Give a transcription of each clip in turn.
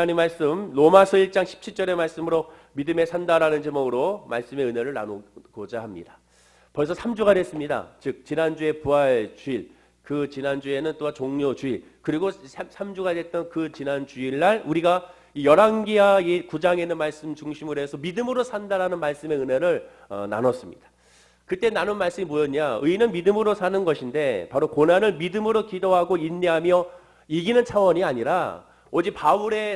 하나님 말씀 로마서 1장 17절의 말씀으로 믿음에 산다라는 제목으로 말씀의 은혜를 나누고자 합니다. 벌써 3주가 됐습니다. 즉 지난주에 부활주일, 그 지난주에는 또 종료주일, 그리고 3주가 됐던 그 지난 주일날 우리가 이 열왕기하 9장에 있는 말씀 중심으로 해서 믿음으로 산다라는 말씀의 은혜를 나눴습니다. 그때 나눈 말씀이 뭐였냐? 의인은 믿음으로 사는 것인데 바로 고난을 믿음으로 기도하고 인내하며 이기는 차원이 아니라 오직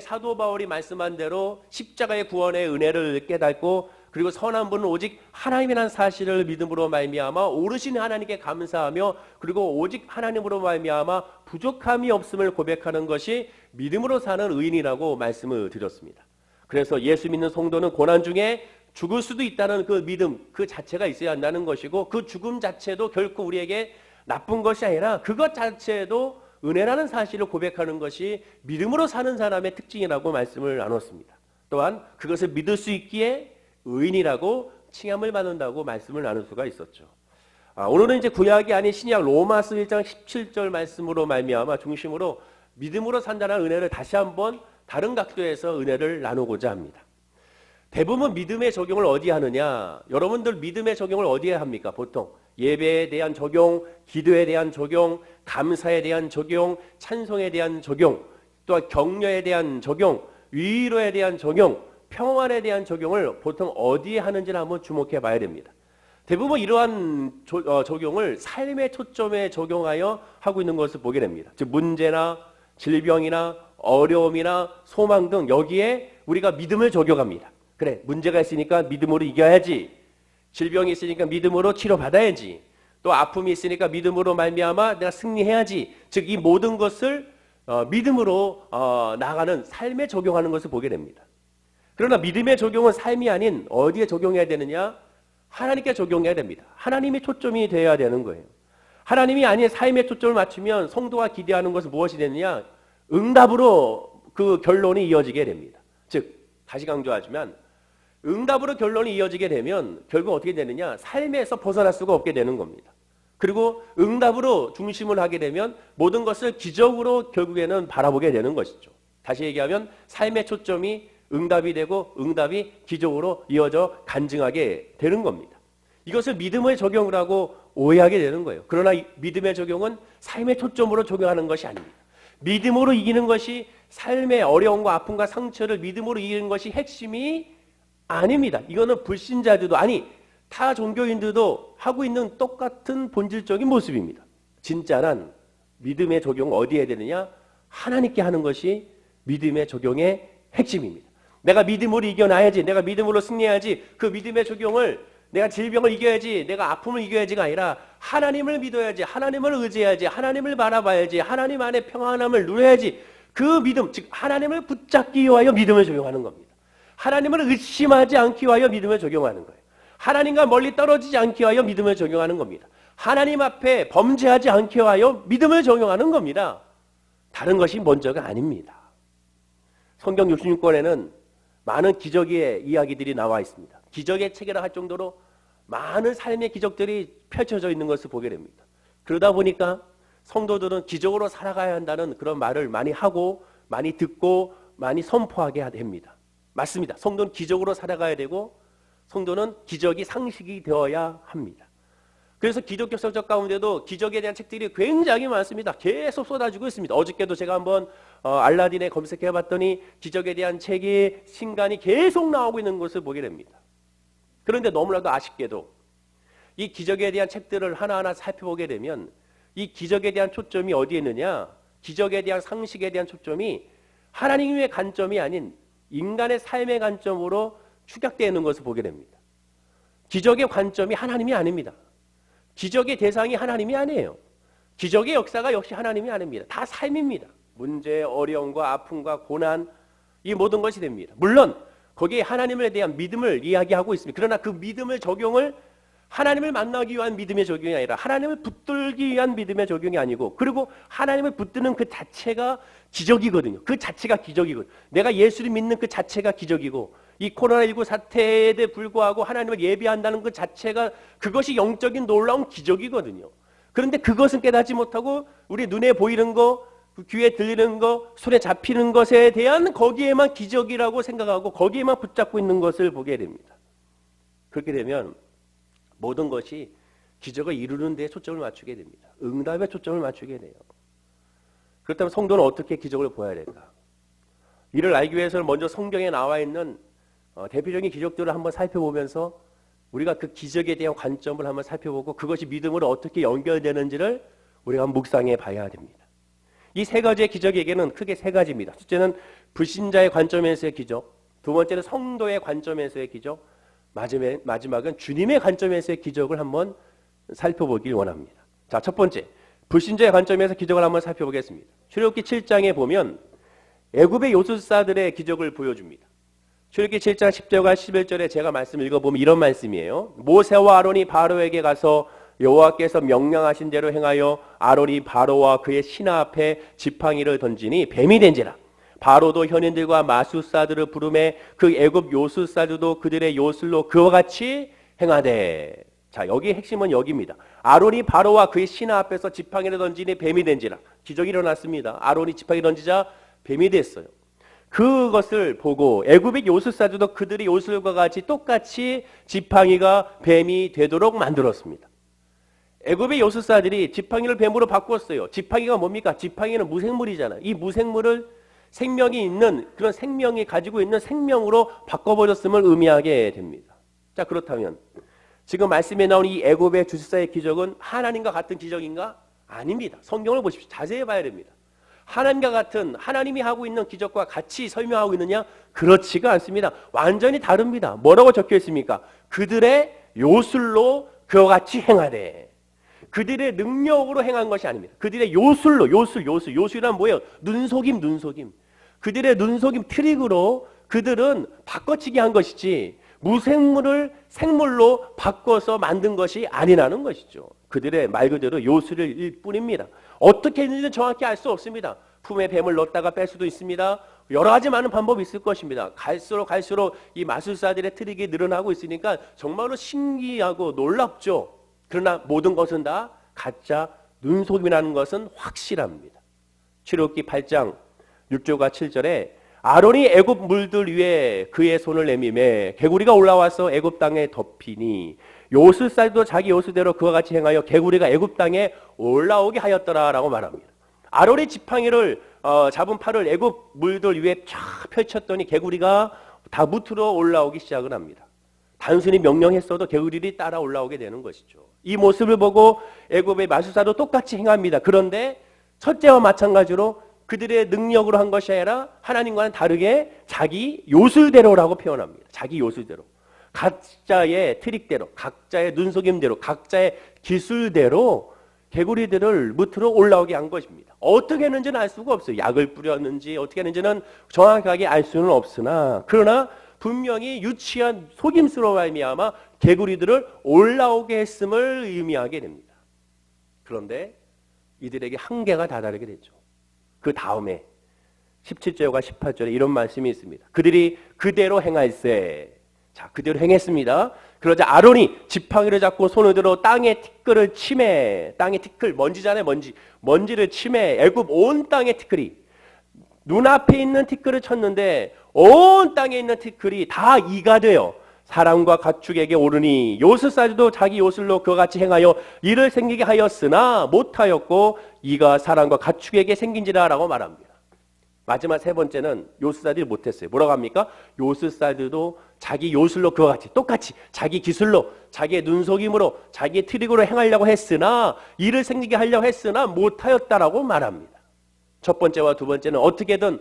사도 바울이 말씀한 대로 십자가의 구원의 은혜를 깨닫고 그리고 선한 분은 오직 하나님이라는 사실을 믿음으로 말미암아 오르신 하나님께 감사하며 그리고 오직 하나님으로 말미암아 부족함이 없음을 고백하는 것이 믿음으로 사는 의인이라고 말씀을 드렸습니다. 그래서 예수 믿는 성도는 고난 중에 죽을 수도 있다는 그 믿음 그 자체가 있어야 한다는 것이고 그 죽음 자체도 결코 우리에게 나쁜 것이 아니라 그것 자체도 은혜라는 사실을 고백하는 것이 믿음으로 사는 사람의 특징이라고 말씀을 나눴습니다. 또한 그것을 믿을 수 있기에 의인이라고 칭함을 받는다고 말씀을 나눌 수가 있었죠. 오늘은 이제 구약이 아닌 신약 로마서 1장 17절 말씀으로 말미암아 중심으로 믿음으로 산다는 은혜를 다시 한번 다른 각도에서 은혜를 나누고자 합니다. 대부분 믿음의 적용을 어디에 하느냐? 여러분들 믿음의 적용을 어디에 합니까? 보통 예배에 대한 적용, 기도에 대한 적용, 감사에 대한 적용, 찬송에 대한 적용, 또 격려에 대한 적용, 위로에 대한 적용, 평안에 대한 적용을 보통 어디에 하는지를 한번 주목해 봐야 됩니다. 대부분 이러한 적용을 삶의 초점에 적용하여 하고 있는 것을 보게 됩니다. 즉 문제나 질병이나 어려움이나 소망 등 여기에 우리가 믿음을 적용합니다. 그래, 문제가 있으니까 믿음으로 이겨야지. 질병이 있으니까 믿음으로 치료받아야지. 또 아픔이 있으니까 믿음으로 말미암아 내가 승리해야지. 즉 이 모든 것을 믿음으로 나아가는 삶에 적용하는 것을 보게 됩니다. 그러나 믿음의 적용은 삶이 아닌 어디에 적용해야 되느냐? 하나님께 적용해야 됩니다. 하나님이 초점이 되어야 되는 거예요. 하나님이 아닌 삶에 초점을 맞추면 성도가 기대하는 것은 무엇이 되느냐? 응답으로 그 결론이 이어지게 됩니다. 즉 다시 강조하지만 응답으로 결론이 이어지게 되면 결국 어떻게 되느냐? 삶에서 벗어날 수가 없게 되는 겁니다. 그리고 응답으로 중심을 하게 되면 모든 것을 기적으로 결국에는 바라보게 되는 것이죠. 다시 얘기하면 삶의 초점이 응답이 되고 응답이 기적으로 이어져 간증하게 되는 겁니다. 이것을 믿음의 적용을 하고 오해하게 되는 거예요. 그러나 믿음의 적용은 삶의 초점으로 적용하는 것이 아닙니다. 믿음으로 이기는 것이 삶의 어려움과 아픔과 상처를 믿음으로 이기는 것이 핵심이 아닙니다. 이거는 불신자들도 타 종교인들도 하고 있는 똑같은 본질적인 모습입니다. 진짜란 믿음의 적용 어디에 해야 되느냐? 하나님께 하는 것이 믿음의 적용의 핵심입니다. 내가 믿음으로 이겨놔야지, 내가 믿음으로 승리해야지, 그 믿음의 적용을 내가 질병을 이겨야지, 내가 아픔을 이겨야지가 아니라 하나님을 믿어야지, 하나님을 의지해야지, 하나님을 바라봐야지, 하나님 안에 평안함을 누려야지. 그 믿음, 즉 하나님을 붙잡기 위하여 믿음을 적용하는 겁니다. 하나님을 의심하지 않기 위하여 믿음을 적용하는 거예요. 하나님과 멀리 떨어지지 않기 위하여 믿음을 적용하는 겁니다. 하나님 앞에 범죄하지 않기 위하여 믿음을 적용하는 겁니다. 다른 것이 먼저가 아닙니다. 성경 66권에는 많은 기적의 이야기들이 나와 있습니다. 기적의 책이라 할 정도로 많은 삶의 기적들이 펼쳐져 있는 것을 보게 됩니다. 그러다 보니까 성도들은 기적으로 살아가야 한다는 그런 말을 많이 하고 많이 듣고 많이 선포하게 됩니다. 맞습니다. 성도는 기적으로 살아가야 되고 성도는 기적이 상식이 되어야 합니다. 그래서 기독교 서적 가운데도 기적에 대한 책들이 굉장히 많습니다. 계속 쏟아지고 있습니다. 어저께도 제가 한번 알라딘에 검색해봤더니 기적에 대한 책이 신간이 계속 나오고 있는 것을 보게 됩니다. 그런데 너무나도 아쉽게도 이 기적에 대한 책들을 하나하나 살펴보게 되면 이 기적에 대한 초점이 어디에 있느냐? 기적에 대한 상식에 대한 초점이 하나님의 관점이 아닌 인간의 삶의 관점으로 축약되어 있는 것을 보게 됩니다. 기적의 관점이 하나님이 아닙니다. 기적의 대상이 하나님이 아니에요. 기적의 역사가 역시 하나님이 아닙니다. 다 삶입니다. 문제, 어려움과 아픔과 고난 이 모든 것이 됩니다. 물론 거기에 하나님에 대한 믿음을 이야기하고 있습니다. 그러나 그 믿음을 적용을 하나님을 만나기 위한 믿음의 적용이 아니라 하나님을 붙들기 위한 믿음의 적용이 아니고 그리고 하나님을 붙드는 그 자체가 기적이거든요. 그 자체가 기적이거든요. 내가 예수를 믿는 그 자체가 기적이고 이 코로나19 사태에 불구하고 하나님을 예배한다는 그 자체가 그것이 영적인 놀라운 기적이거든요. 그런데 그것은 깨닫지 못하고 우리 눈에 보이는 거 그 귀에 들리는 거, 손에 잡히는 것에 대한 거기에만 기적이라고 생각하고 거기에만 붙잡고 있는 것을 보게 됩니다. 그렇게 되면 모든 것이 기적을 이루는 데 초점을 맞추게 됩니다. 응답에 초점을 맞추게 돼요. 그렇다면 성도는 어떻게 기적을 보아야 될까? 이를 알기 위해서는 먼저 성경에 나와 있는 대표적인 기적들을 한번 살펴보면서 우리가 그 기적에 대한 관점을 한번 살펴보고 그것이 믿음으로 어떻게 연결되는지를 우리가 한번 묵상해 봐야 됩니다. 이 세 가지의 기적에게는 크게 세 가지입니다. 첫째는 불신자의 관점에서의 기적, 두 번째는 성도의 관점에서의 기적, 마지막은 주님의 관점에서의 기적을 한번 살펴보길 원합니다. 자, 첫 번째, 불신자의 관점에서 기적을 한번 살펴보겠습니다. 출애굽기 7장에 보면 애굽의 요술사들의 기적을 보여줍니다. 출애굽기 7장 10절과 11절에 제가 말씀을 읽어보면 이런 말씀이에요. 모세와 아론이 바로에게 가서 여호와께서 명령하신 대로 행하여 아론이 바로와 그의 신하 앞에 지팡이를 던지니 뱀이 된지라. 바로도 현인들과 마술사들을 부르매 그 애굽 요술사들도 그들의 요술로 그와 같이 행하되. 자, 여기 핵심은 여기입니다. 아론이 바로와 그의 신하 앞에서 지팡이를 던지니 뱀이 된지라. 기적이 일어났습니다. 아론이 지팡이 던지자 뱀이 됐어요. 그것을 보고 애굽의 요술사들도 그들의 요술과 같이 똑같이 지팡이가 뱀이 되도록 만들었습니다. 애굽의 요술사들이 지팡이를 뱀으로 바꿨어요. 지팡이가 뭡니까? 지팡이는 무생물이잖아요. 이 무생물을 생명이 있는 그런 생명이 가지고 있는 생명으로 바꿔버렸음을 의미하게 됩니다. 자, 그렇다면 지금 말씀에 나온 이 애굽의 주술사의 기적은 하나님과 같은 기적인가? 아닙니다. 성경을 보십시오. 자세히 봐야 됩니다. 하나님과 같은 하나님이 하고 있는 기적과 같이 설명하고 있느냐? 그렇지가 않습니다. 완전히 다릅니다. 뭐라고 적혀 있습니까? 그들의 요술로 그와 같이 행하되. 그들의 능력으로 행한 것이 아닙니다. 그들의 요술로, 요술이란 뭐예요? 눈속임. 그들의 눈속임 트릭으로 그들은 바꿔치기 한 것이지 무생물을 생물로 바꿔서 만든 것이 아니라는 것이죠. 그들의 말 그대로 요술일 뿐입니다. 어떻게 했는지는 정확히 알 수 없습니다. 품에 뱀을 넣었다가 뺄 수도 있습니다. 여러 가지 많은 방법이 있을 것입니다. 갈수록 이 마술사들의 트릭이 늘어나고 있으니까 정말로 신기하고 놀랍죠. 그러나 모든 것은 다 가짜 눈속임이라는 것은 확실합니다. 출애굽기 8장 6절과 7절에 아론이 애굽 물들 위에 그의 손을 내미매 개구리가 올라와서 애굽 땅에 덮이니 요술사도 자기 요술대로 그와 같이 행하여 개구리가 애굽 땅에 올라오게 하였더라라고 말합니다. 아론이 지팡이를 잡은 팔을 애굽 물들 위에 쫙 펼쳤더니 개구리가 다 무트로 올라오기 시작을 합니다. 단순히 명령했어도 개구리들이 따라 올라오게 되는 것이죠. 이 모습을 보고 애굽의 마술사도 똑같이 행합니다. 그런데 첫째와 마찬가지로 그들의 능력으로 한 것이 아니라 하나님과는 다르게 자기 요술대로라고 표현합니다. 자기 요술대로. 각자의 트릭대로, 각자의 눈속임대로, 각자의 기술대로 개구리들을 무트로 올라오게 한 것입니다. 어떻게 했는지는 알 수가 없어요. 약을 뿌렸는지 어떻게 했는지는 정확하게 알 수는 없으나 그러나 분명히 유치한 속임수로 말미암아 개구리들을 올라오게 했음을 의미하게 됩니다. 그런데 이들에게 한계가 다다르게 되죠. 그 다음에 17절과 18절에 이런 말씀이 있습니다. 그들이 그대로 행할세. 자, 그대로 행했습니다. 그러자 아론이 지팡이를 잡고 손을 들어 땅의 티끌을 치매. 땅의 티끌, 먼지잖아요, 먼지를 치매. 애굽 온 땅의 티끌이 눈앞에 있는 티끌을 쳤는데 온 땅에 있는 티끌이 다 이가 되어 사람과 가축에게 오르니 요술사들도 자기 요술로 그와 같이 행하여 이를 생기게 하였으나 못하였고 이가 사람과 가축에게 생긴지라 라고 말합니다. 마지막 세 번째는 요술사들이 못했어요. 뭐라고 합니까? 요술사들도 자기 요술로 그와 같이 똑같이 자기 기술로 자기의 눈속임으로 자기의 트릭으로 행하려고 했으나 이를 생기게 하려고 했으나 못하였다라고 말합니다. 첫 번째와 두 번째는 어떻게든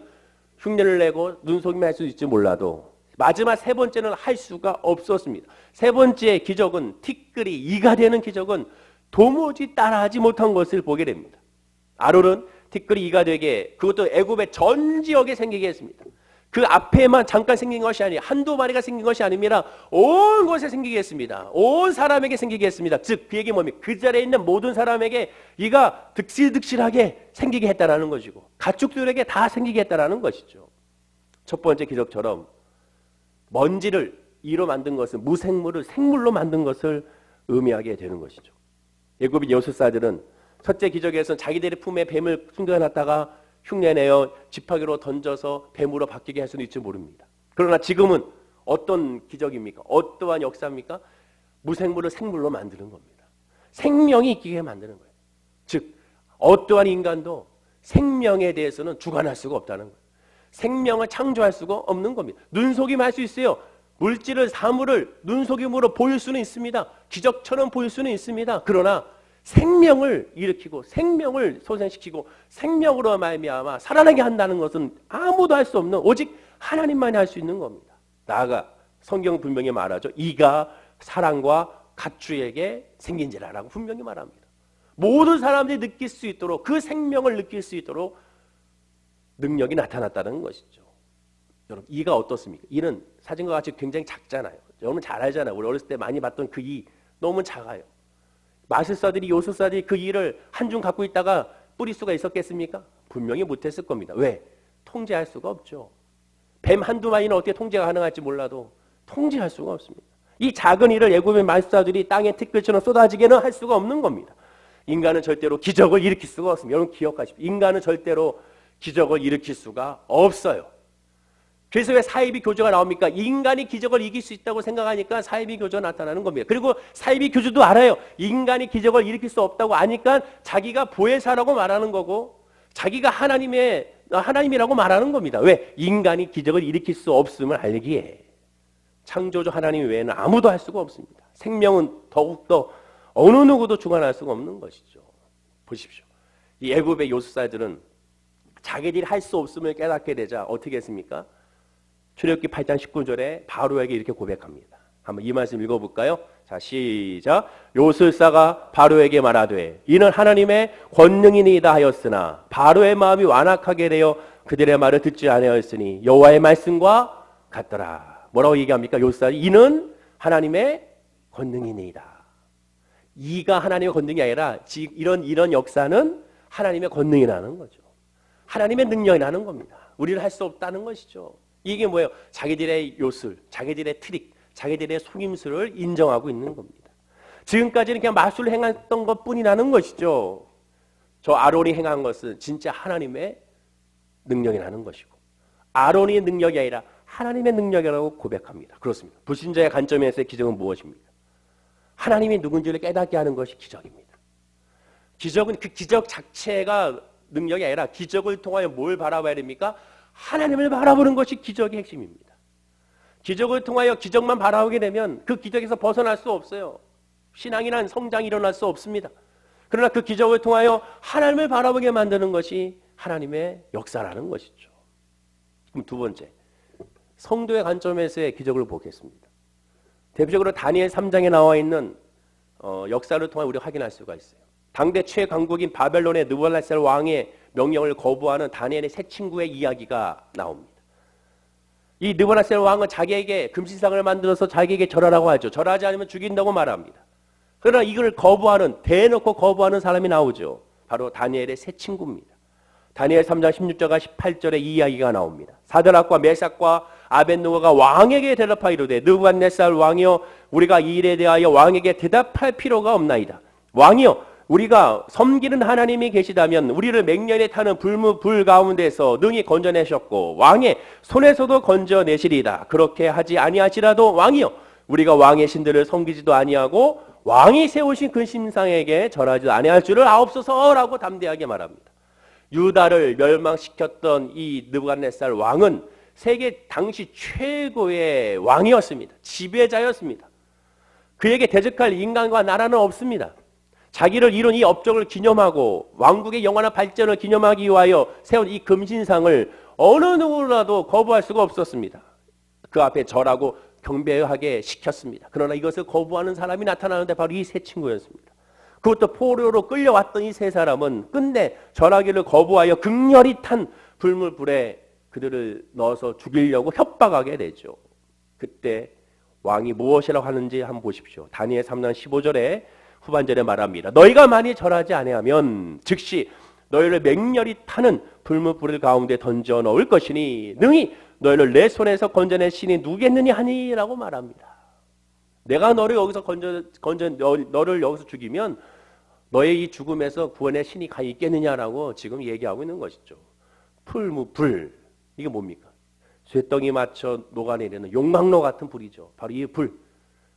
흉내를 내고 눈속임을 할 수 있을지 몰라도 마지막 세 번째는 할 수가 없었습니다. 세 번째 기적은 티끌이 이가 되는 기적은 도무지 따라하지 못한 것을 보게 됩니다. 아론은 티끌이 이가 되게 그것도 애굽의 전 지역에 생기게 했습니다. 그 앞에만 잠깐 생긴 것이 아니라 한두 마리가 생긴 것이 아니라 온 곳에 생기게 했습니다. 온 사람에게 생기게 했습니다. 즉 그 얘기 뭡니까? 그 자리에 있는 모든 사람에게 이가 득실득실하게 생기게 했다라는 것이고 가축들에게 다 생기게 했다라는 것이죠. 첫 번째 기적처럼 먼지를 이로 만든 것은 무생물을 생물로 만든 것을 의미하게 되는 것이죠. 애굽의 여술사들은 첫째 기적에서는 자기들의 품에 뱀을 숨겨놨다가 흉내내어 지팡이로 던져서 뱀으로 바뀌게 할 수는 있지 모릅니다. 그러나 지금은 어떤 기적입니까? 어떠한 역사입니까? 무생물을 생물로 만드는 겁니다. 생명이 있게 만드는 거예요. 즉 어떠한 인간도 생명에 대해서는 주관할 수가 없다는 거예요. 생명을 창조할 수가 없는 겁니다. 눈속임 할 수 있어요. 물질을, 사물을 눈속임으로 보일 수는 있습니다. 기적처럼 보일 수는 있습니다. 그러나 생명을 일으키고 생명을 소생시키고 생명으로 말미암아 살아나게 한다는 것은 아무도 할 수 없는 오직 하나님만이 할 수 있는 겁니다. 나아가 성경 분명히 말하죠. 이가 사랑과 가축에게 생긴지라라고 분명히 말합니다. 모든 사람들이 느낄 수 있도록 그 생명을 느낄 수 있도록 능력이 나타났다는 것이죠. 여러분 이가 어떻습니까? 이는 사진과 같이 굉장히 작잖아요. 여러분 잘 알잖아요. 우리 어렸을 때 많이 봤던 그 이 너무 작아요. 마술사들이 요술사들이 그 이를 한 줌 갖고 있다가 뿌릴 수가 있었겠습니까? 분명히 못했을 겁니다. 왜? 통제할 수가 없죠. 뱀 한두 마리는 어떻게 통제가 가능할지 몰라도 통제할 수가 없습니다. 이 작은 이를 애굽의 마술사들이 땅에 티끌처럼 쏟아지게는 할 수가 없는 겁니다. 인간은 절대로 기적을 일으킬 수가 없습니다. 여러분 기억하십시오. 인간은 절대로 기적을 일으킬 수가 없어요. 그래서 왜 사이비 교주가 나옵니까? 인간이 기적을 이길 수 있다고 생각하니까 사이비 교주가 나타나는 겁니다. 그리고 사이비 교주도 알아요. 인간이 기적을 일으킬 수 없다고 아니까 자기가 보혜사라고 말하는 거고 자기가 하나님이라고 말하는 겁니다. 왜? 인간이 기적을 일으킬 수 없음을 알기에. 창조주 하나님 외에는 아무도 할 수가 없습니다. 생명은 더욱더 어느 누구도 주관할 수가 없는 것이죠. 보십시오. 이 애굽의 요술사들은 자기들이 할 수 없음을 깨닫게 되자 어떻게 했습니까? 출애굽기 8장 19절에 바로에게 이렇게 고백합니다. 한번 이 말씀 읽어볼까요? 자, 시작. 요술사가 바로에게 말하되 이는 하나님의 권능이니이다 하였으나 바로의 마음이 완악하게 되어 그들의 말을 듣지 아니하였으니 여호와의 말씀과 같더라. 뭐라고 얘기합니까? 요술사들이 이는 하나님의 권능이니이다. 이가 하나님의 권능이 아니라 이런 역사는 하나님의 권능이라는 거죠. 하나님의 능력이라는 겁니다. 우리는 할 수 없다는 것이죠. 이게 뭐예요? 자기들의 요술, 자기들의 트릭, 자기들의 속임수를 인정하고 있는 겁니다. 지금까지는 그냥 마술을 행했던 것뿐이라는 것이죠. 저 아론이 행한 것은 진짜 하나님의 능력이라는 것이고 아론의 능력이 아니라 하나님의 능력이라고 고백합니다. 그렇습니다. 불신자의 관점에서의 기적은 무엇입니까? 하나님이 누군지를 깨닫게 하는 것이 기적입니다. 기적은 그 기적 자체가 능력이 아니라 기적을 통하여 뭘 바라봐야 됩니까? 하나님을 바라보는 것이 기적의 핵심입니다. 기적을 통하여 기적만 바라보게 되면 그 기적에서 벗어날 수 없어요. 신앙이란 성장이 일어날 수 없습니다. 그러나 그 기적을 통하여 하나님을 바라보게 만드는 것이 하나님의 역사라는 것이죠. 그럼 두 번째, 성도의 관점에서의 기적을 보겠습니다. 대표적으로 다니엘 3장에 나와 있는 역사를 통해 우리가 확인할 수가 있어요. 당대 최강국인 바벨론의 느부갓네살 왕의 명령을 거부하는 다니엘의 세 친구의 이야기가 나옵니다. 이 느부갓네살 왕은 자기에게 금신상을 만들어서 자기에게 절하라고 하죠. 절하지 않으면 죽인다고 말합니다. 그러나 이걸 대놓고 거부하는 사람이 나오죠. 바로 다니엘의 세 친구입니다. 다니엘 3장 16절과 18절에 이 이야기가 나옵니다. 사드락과 메삭과 아벳느고가 왕에게 대답하이르되 느부갓네살 왕이여 우리가 이 일에 대하여 왕에게 대답할 필요가 없나이다. 왕이여 우리가 섬기는 하나님이 계시다면 우리를 맹렬히 타는 불 가운데서 능히 건져내셨고 왕의 손에서도 건져내시리이다. 그렇게 하지 아니하시라도 왕이여 우리가 왕의 신들을 섬기지도 아니하고 왕이 세우신 그 신상에게 절하지도 아니할 줄을 아옵소서라고 담대하게 말합니다. 유다를 멸망시켰던 이 느부갓네살 왕은 세계 당시 최고의 왕이었습니다. 지배자였습니다. 그에게 대적할 인간과 나라는 없습니다. 자기를 이룬 이 업적을 기념하고 왕국의 영원한 발전을 기념하기 위하여 세운 이 금신상을 어느 누구라도 거부할 수가 없었습니다. 그 앞에 절하고 경배하게 시켰습니다. 그러나 이것을 거부하는 사람이 나타나는데 바로 이 세 친구였습니다. 그것도 포로로 끌려왔던 이 세 사람은 끝내 절하기를 거부하여 극렬히 탄 불에 그들을 넣어서 죽이려고 협박하게 되죠. 그때 왕이 무엇이라고 하는지 한번 보십시오. 다니엘 3장 15절에 후반절에 말합니다. 너희가 많이 절하지 아니하면 즉시 너희를 맹렬히 타는 불 가운데 던져 넣을 것이니 능히 너희를 내 손에서 건져낼 신이 누구겠느냐 하니라고 말합니다. 내가 너를 여기서 너를 여기서 죽이면 너의 이 죽음에서 구원의 신이 가 있겠느냐라고 지금 얘기하고 있는 것이죠. 불. 이게 뭡니까? 쇠덩이 맞춰 녹아내리는 용광로 같은 불이죠. 바로 이 불.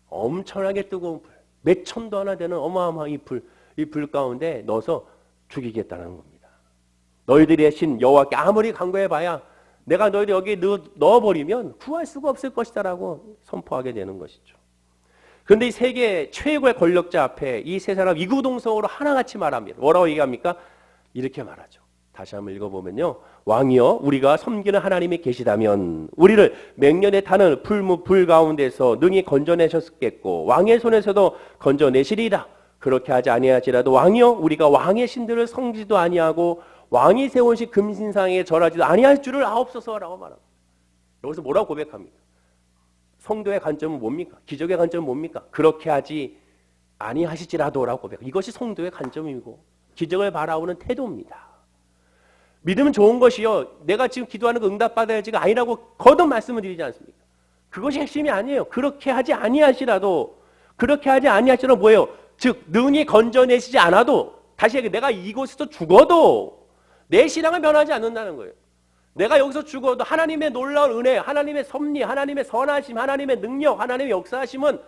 엄청나게 뜨거운 불. 몇 천도 하나 되는 어마어마한 이 불. 이 불 가운데 넣어서 죽이겠다는 겁니다. 너희들의 신 여호와께 아무리 간구해봐야 내가 너희들 여기에 넣어버리면 구할 수가 없을 것이다라고 선포하게 되는 것이죠. 그런데 이 세계 최고의 권력자 앞에 이 세 사람 이구동성으로 하나같이 말합니다. 뭐라고 얘기합니까? 이렇게 말하죠. 다시 한번 읽어보면요. 왕이여 우리가 섬기는 하나님이 계시다면 우리를 맹년에 타는 불 가운데서 능히 건져내셨겠고 왕의 손에서도 건져내시리라. 그렇게 하지 아니하지라도 왕이여 우리가 왕의 신들을 섬기지도 아니하고 왕이 세우신 금신상에 절하지도 아니할 줄을 아옵소서라고 말합니다. 여기서 뭐라고 고백합니까? 성도의 관점은 뭡니까? 기적의 관점은 뭡니까? 그렇게 하지 아니하시지라도라고 고백. 이것이 성도의 관점이고 기적을 바라보는 태도입니다. 믿음은 좋은 것이요. 내가 지금 기도하는 거 응답받아야지가 아니라고 거듭 말씀을 드리지 않습니까? 그것이 핵심이 아니에요. 그렇게 하지 아니하시라도 뭐예요? 즉 능히 건져내시지 않아도 다시 얘기해 내가 이곳에서 죽어도 내 신앙은 변하지 않는다는 거예요. 내가 여기서 죽어도 하나님의 놀라운 은혜, 하나님의 섭리, 하나님의 선하심, 하나님의 능력, 하나님의 역사하심은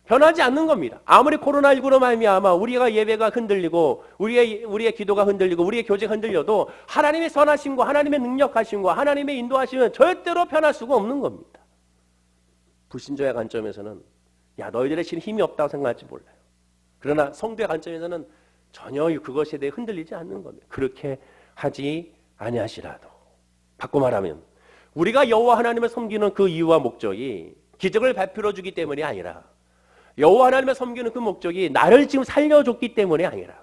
변하지 않는 겁니다. 아무리 코로나19로 말미암아 우리가 예배가 흔들리고 우리의 기도가 흔들리고 우리의 교제가 흔들려도 하나님의 선하심과 하나님의 능력하심과 하나님의 인도하심은 절대로 변할 수가 없는 겁니다. 불신자의 관점에서는 야 너희들의 신 힘이 없다고 생각할지 몰라요. 그러나 성도의 관점에서는 전혀 그것에 대해 흔들리지 않는 겁니다. 그렇게 하지 아니하시라도. 바꿔 말하면 우리가 여호와 하나님을 섬기는 그 이유와 목적이 기적을 베풀어 주기 때문이 아니라 여호와 하나님을 섬기는 그 목적이 나를 지금 살려줬기 때문이 아니라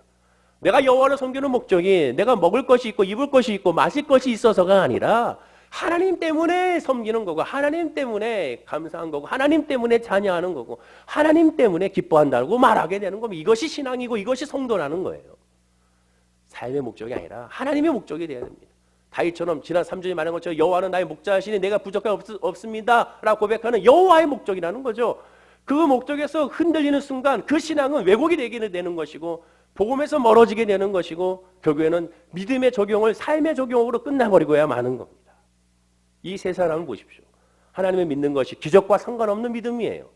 내가 여호와를 섬기는 목적이 내가 먹을 것이 있고 입을 것이 있고 마실 것이 있어서가 아니라 하나님 때문에 섬기는 거고 하나님 때문에 감사한 거고 하나님 때문에 찬양하는 거고 하나님 때문에 기뻐한다고 말하게 되는 겁니다. 이것이 신앙이고 이것이 성도라는 거예요. 삶의 목적이 아니라 하나님의 목적이 되어야 됩니다. 다윗처럼 지난 3주에 말한 것처럼 여호와는 나의 목자시니 내가 부족할 없습니다 라고 고백하는 여호와의 목적이라는 거죠. 그 목적에서 흔들리는 순간 그 신앙은 왜곡이 되는 것이고 복음에서 멀어지게 되는 것이고 결국에는 믿음의 적용을 삶의 적용으로 끝나버리고야 마는 겁니다. 이 세 사람을 보십시오. 하나님을 믿는 것이 기적과 상관없는 믿음이에요.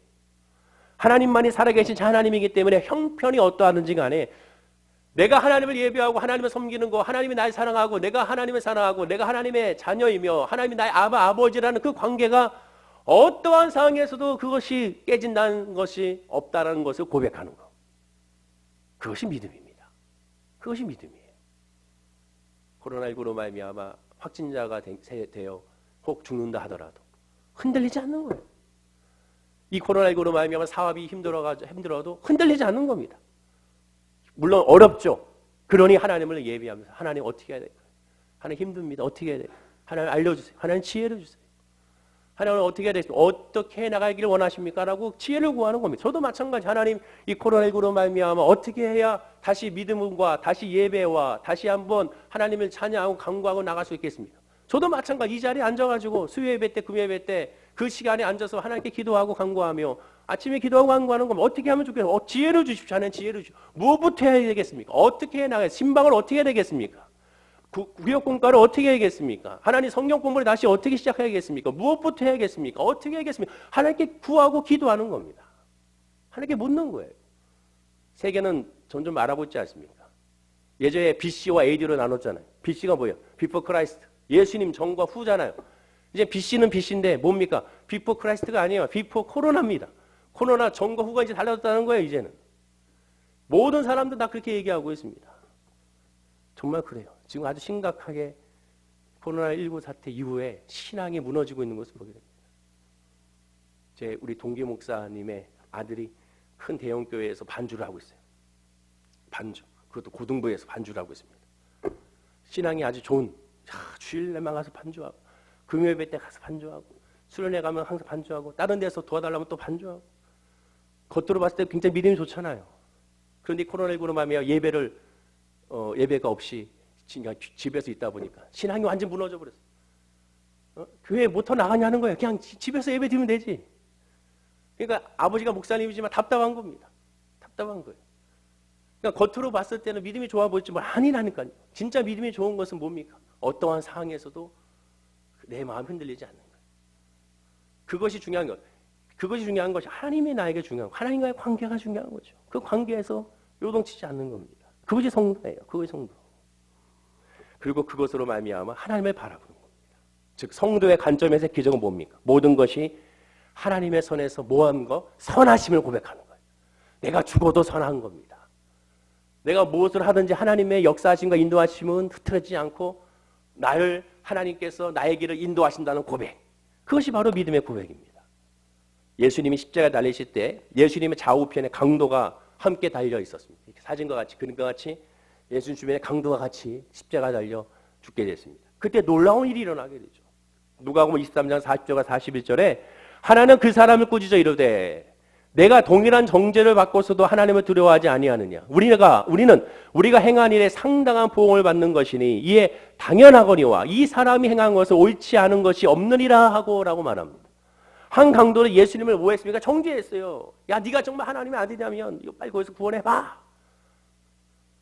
하나님만이 살아계신 하나님이기 때문에 형편이 어떠하든지 간에 내가 하나님을 예배하고 하나님을 섬기는 거, 하나님이 나를 사랑하고 내가 하나님을 사랑하고 내가 하나님의 자녀이며 하나님이 나의 아버지라는 그 관계가 어떠한 상황에서도 그것이 깨진다는 것이 없다라는 것을 고백하는 것. 그것이 믿음입니다. 그것이 믿음이에요. 코로나19로 말미암아 확진자가 되어 혹 죽는다 하더라도 흔들리지 않는 거예요. 이 코로나19로 말미암아 사업이 힘들어도 흔들리지 않는 겁니다. 물론 어렵죠. 그러니 하나님을 예비하면서 하나님 어떻게 해야 될까요? 하나님 힘듭니다. 어떻게 해야 될까요? 하나님 알려주세요. 하나님 지혜를 주세요. 하나님 어떻게 해야 되겠습니까? 어떻게 나가기를 원하십니까? 라고 지혜를 구하는 겁니다. 저도 마찬가지 하나님 이 코로나19로 말미암아 어떻게 해야 다시 믿음과 다시 예배와 다시 한번 하나님을 찬양하고 간구하고 나갈 수 있겠습니까? 저도 마찬가지 이 자리에 앉아가지고 수요예배 때 금요예배 때 그 시간에 앉아서 하나님께 기도하고 간구하며 아침에 기도하고 간구하는 건 어떻게 하면 좋겠어요? 지혜를 주십시오. 하나님 지혜를 주십시오. 무엇부터 해야 되겠습니까? 어떻게 해나가요? 신방을 어떻게 해야 되겠습니까? 구역 공과를 어떻게 해야겠습니까? 하나님 성경 공부를 다시 어떻게 시작해야겠습니까? 무엇부터 해야겠습니까? 어떻게 해야겠습니까? 하나님께 구하고 기도하는 겁니다. 하나님께 묻는 거예요. 세계는 점점 알아보고 있지 않습니까? 예전에 BC와 AD로 나눴잖아요. BC가 뭐예요? Before Christ. 예수님 전과 후잖아요. 이제 BC는 BC인데 뭡니까? Before Christ가 아니에요. Before 코로나입니다. 코로나 전과 후가 이제 달라졌다는 거예요. 이제는. 모든 사람들 다 그렇게 얘기하고 있습니다. 정말 그래요. 지금 아주 심각하게 코로나19 사태 이후에 신앙이 무너지고 있는 것을 보게 됩니다. 우리 동기 목사님의 아들이 큰 대형교회에서 반주를 하고 있어요. 반주. 그것도 고등부에서 반주를 하고 있습니다. 신앙이 아주 좋은 주일날만 가서 반주하고 금요예배 때 가서 반주하고 수련회 가면 항상 반주하고 다른 데서 도와달라면 또 반주하고 겉으로 봤을 때 굉장히 믿음이 좋잖아요. 그런데 코로나19로 말미암아 예배가 없이 집에서 있다 보니까 신앙이 완전 무너져 버렸어요. 교회 못 더 나가냐는 거예요. 그냥 집에서 예배 드리면 되지. 그러니까 아버지가 목사님이지만 답답한 겁니다. 답답한 거예요. 그러니까 겉으로 봤을 때는 믿음이 좋아 보이지만 아니라니까요. 진짜 믿음이 좋은 것은 뭡니까? 어떠한 상황에서도 내 마음이 흔들리지 않는 거예요. 그것이 중요한 것. 그것이 중요한 것이 하나님이 나에게 중요한 것. 하나님과의 관계가 중요한 거죠. 그 관계에서 요동치지 않는 겁니다. 그것이 성도예요. 그것이 성도. 그리고 그것으로 말미암아 하나님을 바라보는 겁니다. 즉 성도의 관점에서 기적은 뭡니까? 모든 것이 하나님의 선에서 뭐한 거? 선하심을 고백하는 거예요. 내가 죽어도 선한 겁니다. 내가 무엇을 하든지 하나님의 역사하심과 인도하심은 흐트러지지 않고 나를 하나님께서 나의 길을 인도하신다는 고백. 그것이 바로 믿음의 고백입니다. 예수님이 십자가 달리실 때 예수님의 좌우편에 강도가 함께 달려 있었습니다. 사진과 같이 그림과 같이 예수님 주변에 강도와 같이 십자가 달려 죽게 됐습니다. 그때 놀라운 일이 일어나게 되죠. 누가복음 23장 40절과 41절에 하나는 그 사람을 꾸짖어 이르되 내가 동일한 정죄를 받고서도 하나님을 두려워하지 아니하느냐. 우리가 행한 일에 상당한 보응을 받는 것이니 이에 당연하거니와 이 사람이 행한 것을 옳지 않은 것이 없느니라 하고라고 말합니다. 한 강도는 예수님을 뭐 했습니까? 정죄했어요. 야, 네가 정말 하나님의 아들이라면 이거 빨리 거기서 구원해봐.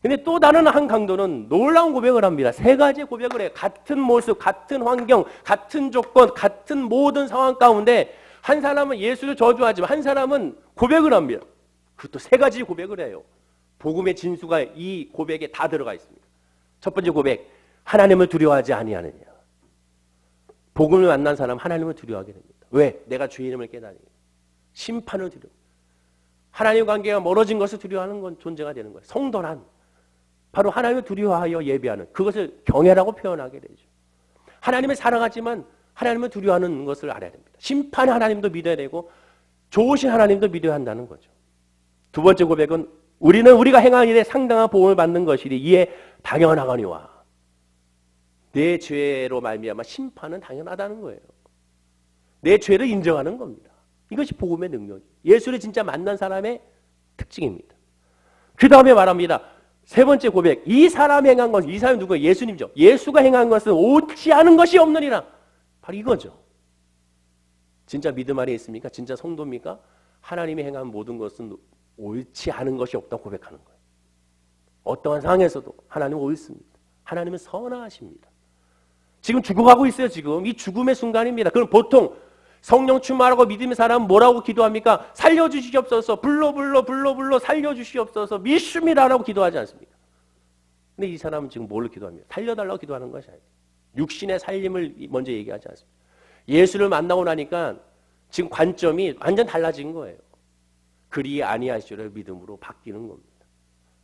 근데 또 다른 한 강도는 놀라운 고백을 합니다. 세 가지의 고백을 해요. 같은 모습, 같은 환경, 같은 조건, 같은 모든 상황 가운데 한 사람은 예수를 저주하지만 한 사람은 고백을 합니다. 그것도 세 가지 고백을 해요. 복음의 진수가 이 고백에 다 들어가 있습니다. 첫 번째 고백, 하나님을 두려워하지 아니하느냐. 복음을 만난 사람 하나님을 두려워하게 됩니다. 왜? 내가 주의 이름을 깨달으니 심판을 두려워. 하나님 관계가 멀어진 것을 두려워하는 건 존재가 되는 거예요. 성도란 바로 하나님을 두려워하여 예배하는 그것을 경외라고 표현하게 되죠. 하나님을 사랑하지만 하나님을 두려워하는 것을 알아야 됩니다. 심판의 하나님도 믿어야 되고 좋으신 하나님도 믿어야 한다는 거죠. 두 번째 고백은 우리가 행한 일에 상당한 보응을 받는 것이니 이에 당연하거니와 내 죄로 말미암아 심판은 당연하다는 거예요. 내 죄를 인정하는 겁니다. 이것이 복음의 능력이에요. 예수를 진짜 만난 사람의 특징입니다. 그 다음에 말합니다. 세 번째 고백. 이 사람이 행한 것은, 이 사람이 누구예요? 예수님이죠. 예수가 행한 것은 옳지 않은 것이 없느니라. 바로 이거죠. 진짜 믿음 안에 있습니까? 진짜 성도입니까? 하나님이 행한 모든 것은 옳지 않은 것이 없다고 고백하는 거예요. 어떠한 상황에서도 하나님은 옳습니다. 하나님은 선하십니다. 지금 죽어가고 있어요. 지금 이 죽음의 순간입니다. 그럼 보통 성령 충만하고 믿음의 사람은 뭐라고 기도합니까? 살려주시옵소서, 불러 살려주시옵소서, 믿습니다라고 기도하지 않습니까? 근데 이 사람은 지금 뭘로 기도합니까? 살려달라고 기도하는 것이 아니에요. 육신의 살림을 먼저 얘기하지 않습니다. 예수를 만나고 나니까 지금 관점이 완전 달라진 거예요. 그리 아니하시리라 믿음으로 바뀌는 겁니다.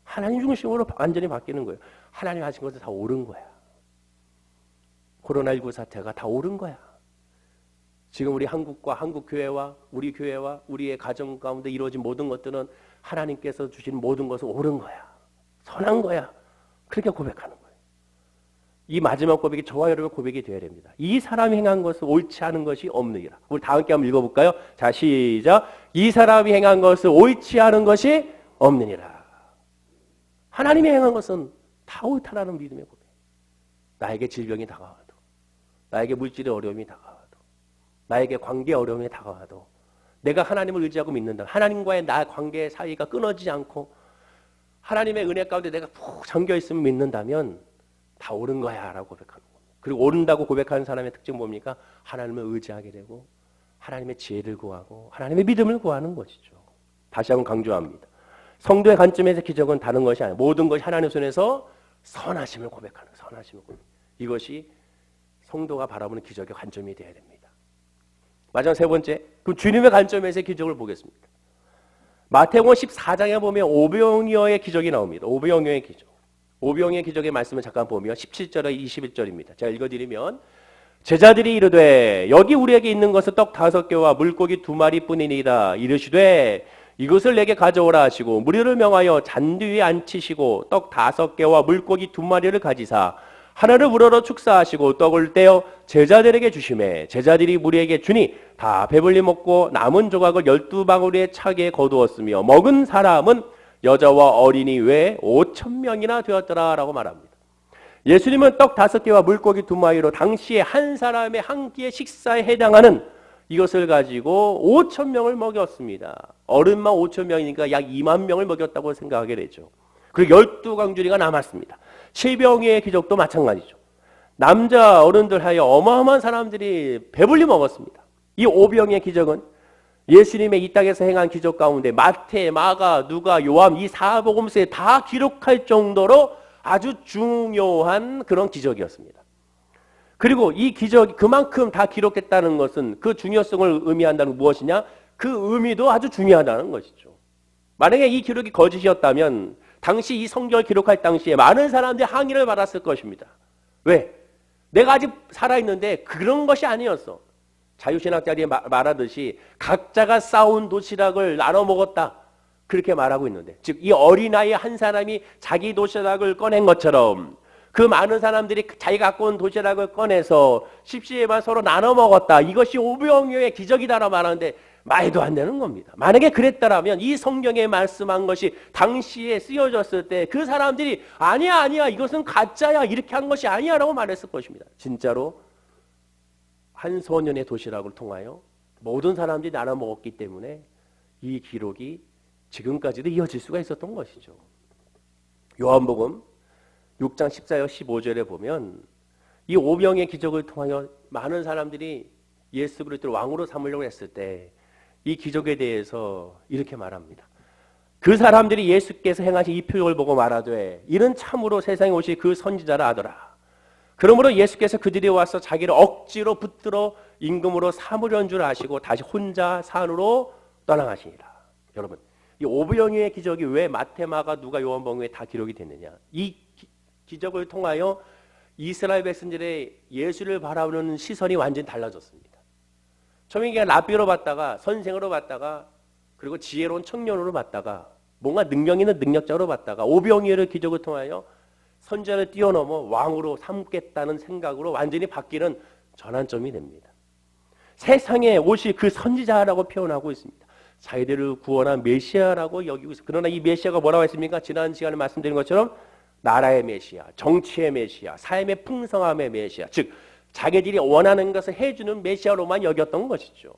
하나님 중심으로 완전히 바뀌는 거예요. 하나님 하신 것은 다 옳은 거야. 코로나19 사태가 다 옳은 거야. 지금 우리 한국과 한국 교회와 우리 교회와 우리의 가정 가운데 이루어진 모든 것들은 하나님께서 주신 모든 것은 옳은 거야. 선한 거야. 그렇게 고백하는 거예요. 이 마지막 고백이 저와 여러분의 고백이 되어야 됩니다. 이 사람이 행한 것은 옳지 않은 것이 없느니라. 우리 다 함께 한번 읽어볼까요? 자, 시작. 이 사람이 행한 것은 옳지 않은 것이 없느니라. 하나님이 행한 것은 다 옳다라는 믿음의 고백. 나에게 질병이 다가와도, 나에게 물질의 어려움이 다가와도, 나에게 관계의 어려움이 다가와도 내가 하나님을 의지하고 믿는다. 하나님과의 나 관계의 사이가 끊어지지 않고 하나님의 은혜 가운데 내가 푹 잠겨있으면 믿는다면 다 옳은 거야 라고 고백하는 겁니다. 그리고 옳은다고 고백하는 사람의 특징은 뭡니까? 하나님을 의지하게 되고 하나님의 지혜를 구하고 하나님의 믿음을 구하는 것이죠. 다시 한번 강조합니다. 성도의 관점에서 기적은 다른 것이 아니에요. 모든 것이 하나님 손에서 선하심을 고백하는, 선하심을 고백. 이것이 성도가 바라보는 기적의 관점이 되어야 됩니다. 마지막 세 번째, 그 주님의 관점에서의 기적을 보겠습니다. 마태복음 14장에 보면 오병이어의 기적이 나옵니다. 오병이어의 기적. 오병이어의 기적의 말씀을 잠깐 보면 17절에 21절입니다. 제가 읽어드리면 제자들이 이르되 여기 우리에게 있는 것은 떡 5개와 물고기 2마리뿐이니이다. 이르시되 이것을 내게 가져오라 하시고 무리를 명하여 잔디 위에 앉히시고 떡 5개와 물고기 2마리를 가지사 하나를 우러러 축사하시고 떡을 떼어 제자들에게 주시매 제자들이 무리에게 주니 다 배불리 먹고 남은 조각을 12바구니에 차게 거두었으며 먹은 사람은 여자와 어린이 외에 5,000명이나 되었더라 라고 말합니다. 예수님은 떡 5개와 물고기 2마리로 당시에 한 사람의 한 끼의 식사에 해당하는 이것을 가지고 5,000명을 먹였습니다. 어른만 5,000명이니까 약 2만 명을 먹였다고 생각하게 되죠. 그리고 12광주리가 남았습니다. 7병의 기적도 마찬가지죠. 남자 어른들 하여 어마어마한 사람들이 배불리 먹었습니다. 이 오병의 기적은 예수님의 이 땅에서 행한 기적 가운데 마태, 마가, 누가, 요한 이 사복음서에 다 기록할 정도로 아주 중요한 그런 기적이었습니다. 그리고 이 기적이 그만큼 다 기록했다는 것은 그 중요성을 의미한다는 건 무엇이냐? 그 의미도 아주 중요하다는 것이죠. 만약에 이 기록이 거짓이었다면 당시 이 성경을 기록할 당시에 많은 사람들이 항의를 받았을 것입니다. 왜? 내가 아직 살아있는데 그런 것이 아니었어. 자유신학자들이 말하듯이 각자가 싸운 도시락을 나눠 먹었다. 그렇게 말하고 있는데, 즉 이 어린아이 한 사람이 자기 도시락을 꺼낸 것처럼 그 많은 사람들이 자기가 갖고 온 도시락을 꺼내서 십시에만 서로 나눠 먹었다. 이것이 오병이어의 기적이다라고 말하는데 말도 안 되는 겁니다. 만약에 그랬다면 이 성경에 말씀한 것이 당시에 쓰여졌을 때 그 사람들이 아니야 이것은 가짜야 이렇게 한 것이 아니야 라고 말했을 것입니다. 진짜로 한 소년의 도시락을 통하여 모든 사람들이 나눠 먹었기 때문에 이 기록이 지금까지도 이어질 수가 있었던 것이죠. 요한복음 6장 14절 15절에 보면 이 오병의 기적을 통하여 많은 사람들이 예수 그리스도를 왕으로 삼으려고 했을 때 이 기적에 대해서 이렇게 말합니다. 그 사람들이 예수께서 행하신 이 표적을 보고 말하되 이는 참으로 세상에 오실 그 선지자라 하더라. 그러므로 예수께서 그들이 와서 자기를 억지로 붙들어 임금으로 삼으려는 줄 아시고 다시 혼자 산으로 떠나가시니라. 여러분, 이 오병이어의 기적이 왜 마태, 마가, 누가, 요한복음에 다 기록이 됐느냐? 이 기적을 통하여 이스라엘 백성들의 예수를 바라보는 시선이 완전히 달라졌습니다. 처음에 그냥 랍비로 봤다가 선생으로 봤다가 그리고 지혜로운 청년으로 봤다가 뭔가 능력 있는 능력자로 봤다가 오병이어의 기적을 통하여 선지자를 뛰어넘어 왕으로 삼겠다는 생각으로 완전히 바뀌는 전환점이 됩니다. 세상에 오실 그 선지자라고 표현하고 있습니다. 자기들을 구원한 메시아라고 여기고 있습니다. 그러나 이 메시아가 뭐라고 했습니까? 지난 시간에 말씀드린 것처럼 나라의 메시아, 정치의 메시아, 삶의 풍성함의 메시아, 즉 자기들이 원하는 것을 해주는 메시아로만 여겼던 것이죠.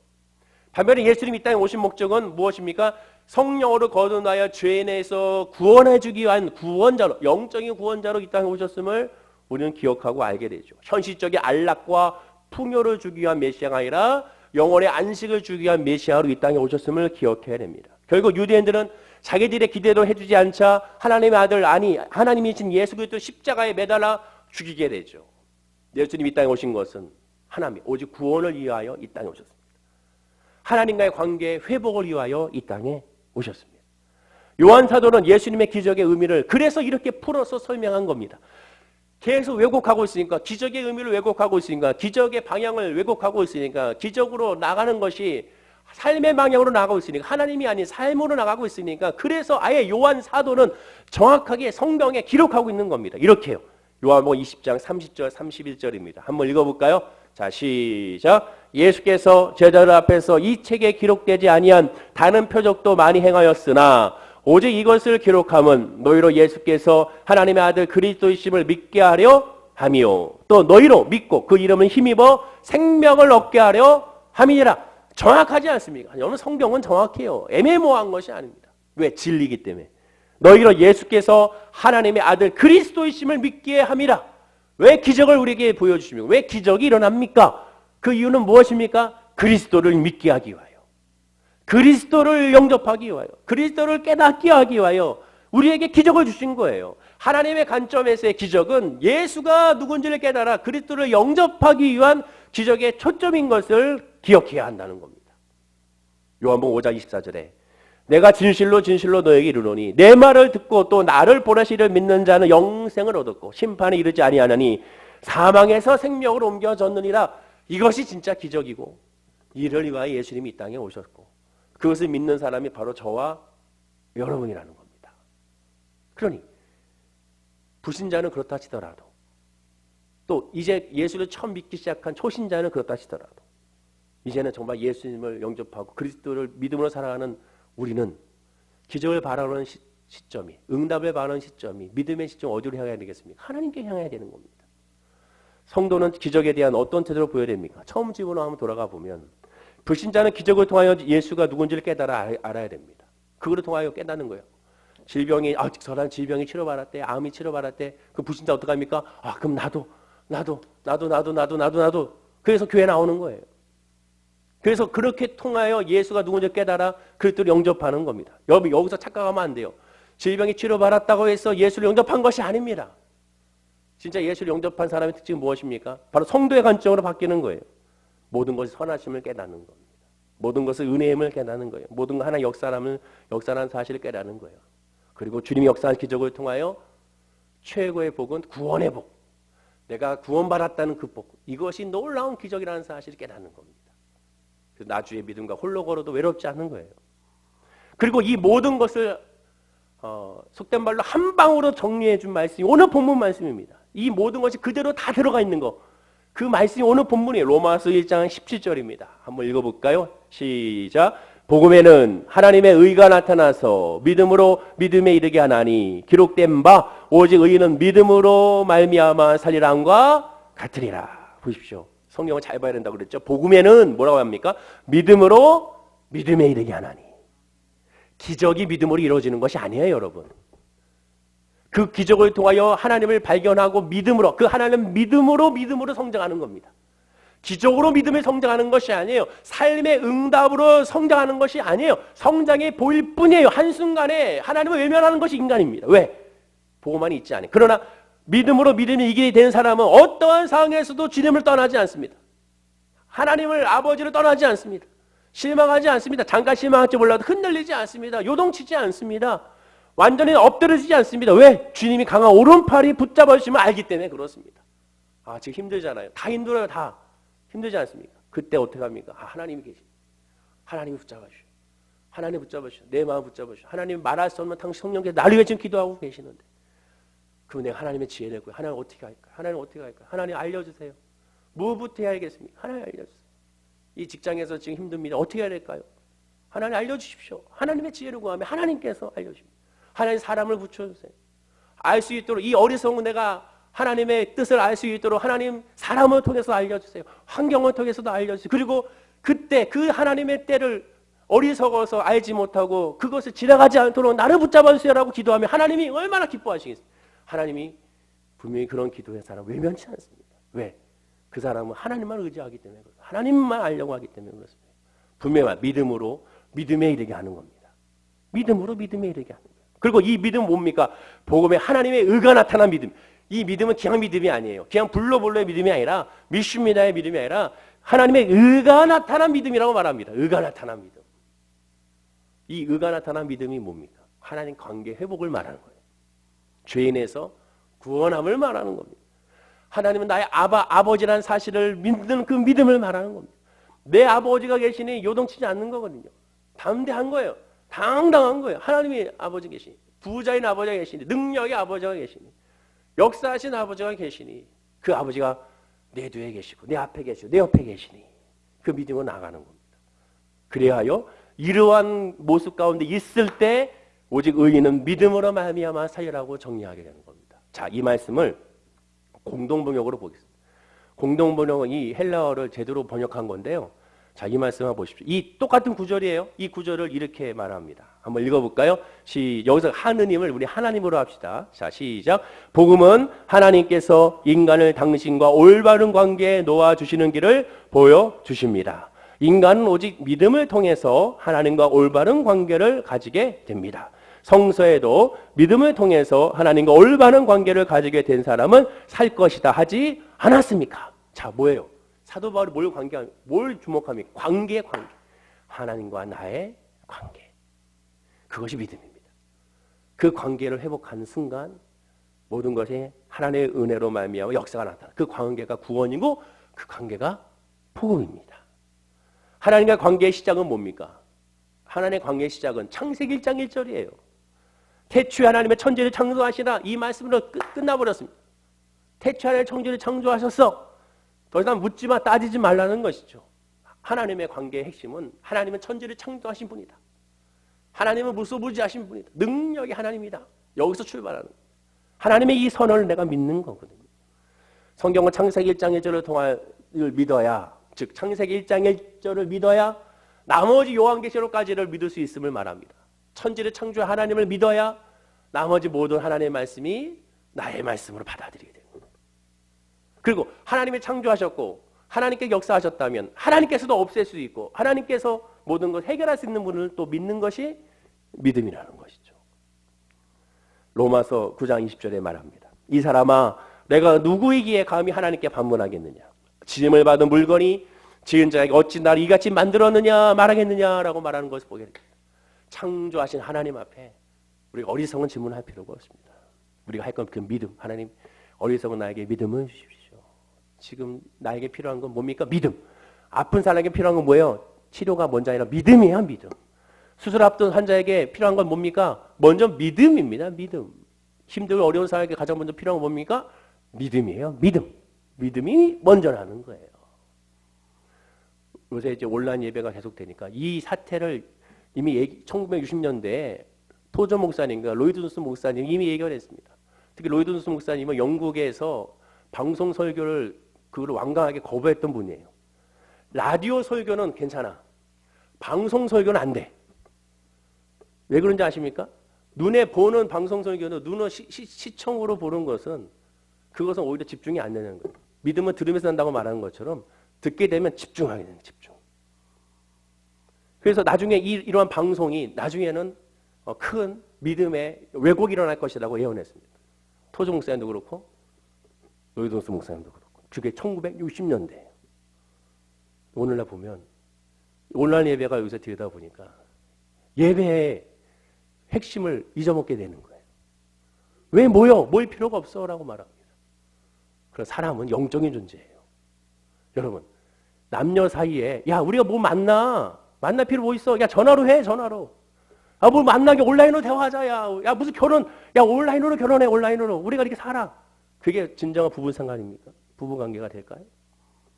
반면에 예수님 이 땅에 오신 목적은 무엇입니까? 성령으로 거듭나여 죄인에서 구원해주기 위한 구원자로, 영적인 구원자로 이 땅에 오셨음을 우리는 기억하고 알게 되죠. 현실적인 안락과 풍요를 주기 위한 메시아가 아니라 영혼의 안식을 주기 위한 메시아로 이 땅에 오셨음을 기억해야 됩니다. 결국 유대인들은 자기들의 기대도 해주지 않자 하나님의 아들, 아니 하나님이신 예수 그리스도 십자가에 매달아 죽이게 되죠. 예수님이 이 땅에 오신 것은 하나님 오직 구원을 위하여 이 땅에 오셨습니다. 하나님과의 관계의 회복을 위하여 이 땅에 오셨습니다. 요한 사도는 예수님의 기적의 의미를 그래서 이렇게 풀어서 설명한 겁니다. 계속 왜곡하고 있으니까, 기적의 의미를 왜곡하고 있으니까, 기적의 방향을 왜곡하고 있으니까, 기적으로 나가는 것이 삶의 방향으로 나가고 있으니까, 하나님이 아닌 삶으로 나가고 있으니까, 그래서 아예 요한 사도는 정확하게 성경에 기록하고 있는 겁니다. 이렇게요. 요한복음 20장 30절 31절입니다. 한번 읽어볼까요? 자, 시작. 예수께서 제자들 앞에서 이 책에 기록되지 아니한 다른 표적도 많이 행하였으나 오직 이것을 기록함은 너희로 예수께서 하나님의 아들 그리스도이심을 믿게 하려 함이요 또 너희로 믿고 그 이름을 힘입어 생명을 얻게 하려 함이니라. 정확하지 않습니까? 여러분, 성경은 정확해요. 애매모호한 것이 아닙니다. 왜? 진리이기 때문에. 너희로 예수께서 하나님의 아들 그리스도이심을 믿게 함이라. 왜 기적을 우리에게 보여주십니까? 왜 기적이 일어납니까? 그 이유는 무엇입니까? 그리스도를 믿게 하기 위하여, 그리스도를 영접하기 위하여, 그리스도를 깨닫게 하기 위하여 우리에게 기적을 주신 거예요. 하나님의 관점에서의 기적은 예수가 누군지를 깨달아 그리스도를 영접하기 위한 기적의 초점인 것을 기억해야 한다는 겁니다. 요한복음 5장 24절에 내가 진실로 진실로 너에게 이르노니 내 말을 듣고 또 나를 보내시를 믿는 자는 영생을 얻었고 심판에 이르지 아니하나니 사망에서 생명으로 옮겨졌느니라. 이것이 진짜 기적이고 이를 위하여 예수님이 이 땅에 오셨고 그것을 믿는 사람이 바로 저와 여러분이라는 겁니다. 그러니 불신자는 그렇다 치더라도 또 이제 예수를 처음 믿기 시작한 초신자는 그렇다 치더라도 이제는 정말 예수님을 영접하고 그리스도를 믿음으로 살아가는 우리는 기적을 바라는 시점이, 응답을 바라는 시점이, 믿음의 시점 어디로 향해야 되겠습니까? 하나님께 향해야 되는 겁니다. 성도는 기적에 대한 어떤 태도를 보여야 됩니까? 처음 집으로 한번 돌아가 보면 불신자는 기적을 통하여 예수가 누군지를 깨달아 알아야 됩니다. 그거를 통하여 깨닫는 거예요. 질병이 저런 질병이 치료받았대, 암이 치료받았대. 그 불신자 어떡합니까? 그럼 나도 나도. 그래서 교회 나오는 거예요. 그래서 그렇게 통하여 예수가 누군지 깨달아 그리스도를 영접하는 겁니다. 여기서 착각하면 안 돼요. 질병이 치료받았다고 해서 예수를 영접한 것이 아닙니다. 진짜 예수를 영접한 사람의 특징은 무엇입니까? 바로 성도의 관점으로 바뀌는 거예요. 모든 것이 선하심을 깨닫는 겁니다. 모든 것을 은혜임을 깨닫는 거예요. 모든 것 하나의 역사라는 사실을 깨닫는 거예요. 그리고 주님이 역사한 기적을 통하여 최고의 복은 구원의 복. 내가 구원받았다는 그 복. 이것이 놀라운 기적이라는 사실을 깨닫는 겁니다. 나주의 믿음과 홀로 걸어도 외롭지 않는 거예요. 그리고 이 모든 것을 속된 말로 한 방으로 정리해 준 말씀이 오늘 본문 말씀입니다. 이 모든 것이 그대로 다 들어가 있는 거. 그 말씀이 오늘 본문이에요. 로마서 1장 17절입니다. 한번 읽어볼까요? 시작. 복음에는 하나님의 의가 나타나서 믿음으로 믿음에 이르게 하나니 기록된 바 오직 의인은 믿음으로 말미암아 살리라 함과 같으리라. 보십시오. 성경을 잘 봐야 된다고 그랬죠. 복음에는 뭐라고 합니까? 믿음으로 믿음에 이르게 하나니. 기적이 믿음으로 이루어지는 것이 아니에요, 여러분. 그 기적을 통하여 하나님을 발견하고 믿음으로, 그 하나님 믿음으로 성장하는 겁니다. 기적으로 믿음을 성장하는 것이 아니에요. 삶의 응답으로 성장하는 것이 아니에요. 성장이 보일 뿐이에요. 한순간에 하나님을 외면하는 것이 인간입니다. 왜? 복음만이 있지 않아요. 그러나 믿음으로 믿음이 이기게 된 사람은 어떠한 상황에서도 주님을 떠나지 않습니다. 하나님을 아버지를 떠나지 않습니다. 실망하지 않습니다. 잠깐 실망할지 몰라도 흔들리지 않습니다. 요동치지 않습니다. 완전히 엎드러지지 않습니다. 왜? 주님이 강한 오른팔이 붙잡아주시면 알기 때문에 그렇습니다. 아, 지금 힘들잖아요. 다 힘들어요. 다. 힘들지 않습니까? 그때 어떻게 합니까? 아, 하나님이 계시. 하나님이 붙잡아주셔. 하나님 붙잡아주셔. 내 마음 붙잡아주셔. 하나님 말할 수 없는 당신 성령께서 나를 위해 지금 기도하고 계시는데 그럼 내가 하나님의 지혜를 구해. 하나님 어떻게 할까요? 하나님 어떻게 할까요? 하나님 알려주세요. 무엇부터 해야 알겠습니까? 하나님 알려주세요. 이 직장에서 지금 힘듭니다. 어떻게 해야 될까요? 하나님 알려주십시오. 하나님의 지혜를 구하면 하나님께서 알려주십니다. 하나님 사람을 붙여주세요. 알 수 있도록 이 어리석은 내가 하나님의 뜻을 알 수 있도록 하나님 사람을 통해서 알려주세요. 환경을 통해서도 알려주세요. 그리고 그때 그 하나님의 때를 어리석어서 알지 못하고 그것을 지나가지 않도록 나를 붙잡아 주세요라고 기도하면 하나님이 얼마나 기뻐하시겠어요. 하나님이 분명히 그런 기도의 사람 외면치 않습니다. 왜? 그 사람은 하나님만 의지하기 때문에 그렇습니다. 하나님만 알려고 하기 때문에 그렇습니다. 분명히 믿음으로 믿음에 이르게 하는 겁니다. 믿음으로 믿음에 이르게 하는 거예요. 그리고 이 믿음은 뭡니까? 복음에 하나님의 의가 나타난 믿음. 이 믿음은 그냥 믿음이 아니에요. 그냥 불러의 믿음이 아니라 믿습니다의 믿음이 아니라 하나님의 의가 나타난 믿음이라고 말합니다. 의가 나타난 믿음. 이 의가 나타난 믿음이 뭡니까? 하나님 관계 회복을 말하는 거예요. 죄인에서 구원함을 말하는 겁니다. 하나님은 나의 아버지라는 사실을 믿는 그 믿음을 말하는 겁니다. 내 아버지가 계시니 요동치지 않는 거거든요. 담대한 거예요. 당당한 거예요. 하나님이 아버지 계시니, 부자인 아버지가 계시니, 능력의 아버지가 계시니, 역사하신 아버지가 계시니, 그 아버지가 내 뒤에 계시고 내 앞에 계시고 내 옆에 계시니 그 믿음으로 나가는 겁니다. 그래하여 이러한 모습 가운데 있을 때 오직 의인은 믿음으로 말미암아 살리라고 정리하게 되는 겁니다. 자, 이 말씀을 공동번역으로 보겠습니다. 공동번역은 이 헬라어를 제대로 번역한 건데요. 자, 이 말씀을 보십시오. 이 똑같은 구절이에요. 이 구절을 이렇게 말합니다. 한번 읽어볼까요? 여기서 하느님을 우리 하나님으로 합시다. 자, 시작. 복음은 하나님께서 인간을 당신과 올바른 관계에 놓아주시는 길을 보여주십니다. 인간은 오직 믿음을 통해서 하나님과 올바른 관계를 가지게 됩니다. 성서에도 믿음을 통해서 하나님과 올바른 관계를 가지게 된 사람은 살 것이다 하지 않았습니까? 자, 뭐예요? 사도 바울이 뭘 주목합니까? 관계. 하나님과 나의 관계. 그것이 믿음입니다. 그 관계를 회복하는 순간 모든 것이 하나님의 은혜로 말미암아 역사가 나타나. 그 관계가 구원이고 그 관계가 복음입니다. 하나님과 관계의 시작은 뭡니까? 하나님의 관계의 시작은 창세기 1장 1절이에요. 태초에 하나님의 천지를 창조하시라. 이 말씀으로 끝나버렸습니다. 태초에 하나님의 천지를 창조하셨어. 더 이상 묻지마 따지지 말라는 것이죠. 하나님의 관계의 핵심은 하나님은 천지를 창조하신 분이다. 하나님은 무소부지하신 분이다. 능력이 하나님이다. 여기서 출발하는 거예요. 하나님의 이 선언을 내가 믿는 거거든요. 성경은 창세기 1장 1절을 믿어야, 즉 창세기 1장 1절을 믿어야 나머지 요한계시록까지를 믿을 수 있음을 말합니다. 천지를 창조한 하나님을 믿어야 나머지 모든 하나님의 말씀이 나의 말씀으로 받아들이게 됩니다. 그리고 하나님이 창조하셨고 하나님께 역사하셨다면 하나님께서도 없앨 수 있고 하나님께서 모든 걸 해결할 수 있는 분을 또 믿는 것이 믿음이라는 것이죠. 로마서 9장 20절에 말합니다. 이 사람아 내가 누구이기에 감히 하나님께 반문하겠느냐. 지음을 받은 물건이 지은 자에게 어찌 나를 이같이 만들었느냐 말하겠느냐라고 말하는 것을 보게 됩니다. 창조하신 하나님 앞에 우리가 어리석은 질문할 필요가 없습니다. 우리가 할 건 그 믿음. 하나님 어리석은 나에게 믿음을 주십시오. 지금 나에게 필요한 건 뭡니까? 믿음. 아픈 사람에게 필요한 건 뭐예요? 치료가 먼저 아니라 믿음이에요. 믿음. 수술 앞둔 환자에게 필요한 건 뭡니까? 먼저 믿음입니다. 믿음. 힘들고 어려운 사람에게 가장 먼저 필요한 건 뭡니까? 믿음이에요. 믿음. 믿음이 먼저라는 거예요. 요새 이제 온라인 예배가 계속되니까 이 사태를 이미 1960년대에 토저 목사님과 로이드 존슨 목사님이 이미 예견을 했습니다. 특히 로이드 존슨 목사님은 영국에서 방송 설교를 그걸 완강하게 거부했던 분이에요. 라디오 설교는 괜찮아. 방송 설교는 안 돼. 왜 그런지 아십니까? 눈에 보는 방송 설교는 눈으로 시청으로 보는 것은 그것은 오히려 집중이 안 되는 거예요. 믿음은 들으면서 한다고 말하는 것처럼 듣게 되면 집중하게 되는 집중. 그래서 나중에 이러한 방송이 나중에는 큰 믿음의 왜곡이 일어날 것이라고 예언했습니다. 토저 목사님도 그렇고 로이드 존슨 목사님도 그렇고 그게 1960년대예요. 오늘날 보면 온라인 예배가 여기서 들여다 보니까 예배의 핵심을 잊어먹게 되는 거예요. 왜 모일 필요가 없어 라고 말합니다. 그런 사람은 영적인 존재예요. 여러분 남녀 사이에 야 우리가 뭐 만날 필요 뭐 있어? 야 전화로 해 전화로. 아 뭘 만나게 온라인으로 대화하자. 야 무슨 결혼? 야 온라인으로 결혼해 온라인으로. 우리가 이렇게 살아. 그게 진정한 부부 상관입니까? 부부 관계가 될까요?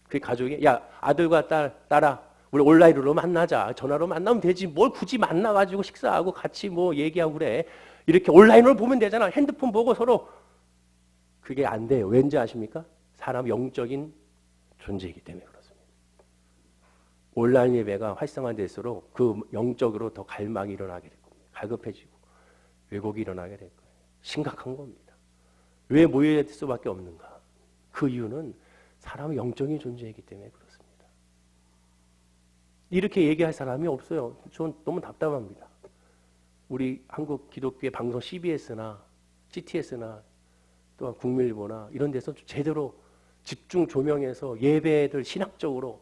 그 가족이 야 아들과 딸아 우리 온라인으로 만나자. 전화로 만나면 되지. 뭘 굳이 만나가지고 식사하고 같이 뭐 얘기하고 그래. 이렇게 온라인으로 보면 되잖아. 핸드폰 보고 서로. 그게 안 돼요. 왠지 아십니까? 사람 영적인 존재이기 때문에 그렇습니다. 온라인 예배가 활성화될수록 그 영적으로 더 갈망이 일어나게 될 겁니다. 갈급해지고 왜곡이 일어나게 될 거예요. 심각한 겁니다. 왜 모여야 될 수밖에 없는가? 그 이유는 사람의 영적인 존재이기 때문에 그렇습니다. 이렇게 얘기할 사람이 없어요. 전 너무 답답합니다. 우리 한국 기독교의 방송 CBS나 CTS나 또한 국민일보나 이런 데서 제대로 집중 조명해서 예배들 신학적으로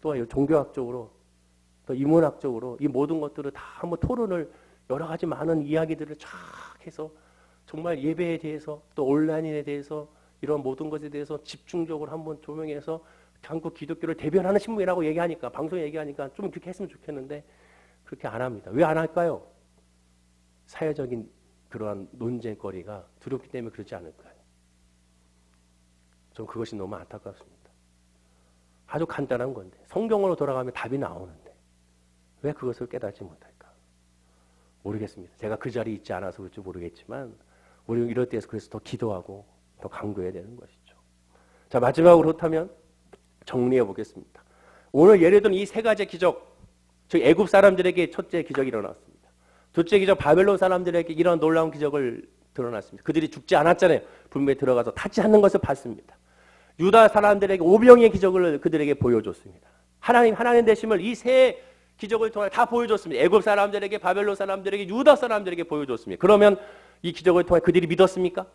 또 종교학적으로 또 인문학적으로 이 모든 것들을 다 한번 토론을 여러 가지 많은 이야기들을 쫙 해서 정말 예배에 대해서 또 온라인에 대해서 이런 모든 것에 대해서 집중적으로 한번 조명해서 한국 기독교를 대변하는 신문이라고 얘기하니까 방송에 얘기하니까 좀 그렇게 했으면 좋겠는데 그렇게 안 합니다. 왜 안 할까요? 사회적인 그러한 논쟁거리가 두렵기 때문에 그렇지 않을까요? 전 그것이 너무 안타깝습니다. 아주 간단한 건데 성경으로 돌아가면 답이 나오는데 왜 그것을 깨닫지 못할까? 모르겠습니다. 제가 그 자리에 있지 않아서 그럴지 모르겠지만 우리 이럴 때에서 그래서 더 기도하고 더 강구해야 되는 것이죠. 자 마지막으로 그렇다면 정리해 보겠습니다. 오늘 예를 들은 이 세 가지 기적, 즉 애굽 사람들에게 첫째 기적이 일어났습니다. 둘째 기적 바벨론 사람들에게 이런 놀라운 기적을 드러났습니다. 그들이 죽지 않았잖아요. 분명히 들어가서 타지 않는 것을 봤습니다. 유다 사람들에게 오병의 기적을 그들에게 보여줬습니다. 하나님 되심을 이 세 기적을 통해 다 보여줬습니다. 애굽 사람들에게 바벨론 사람들에게 유다 사람들에게 보여줬습니다. 그러면 이 기적을 통해 그들이 믿었습니까?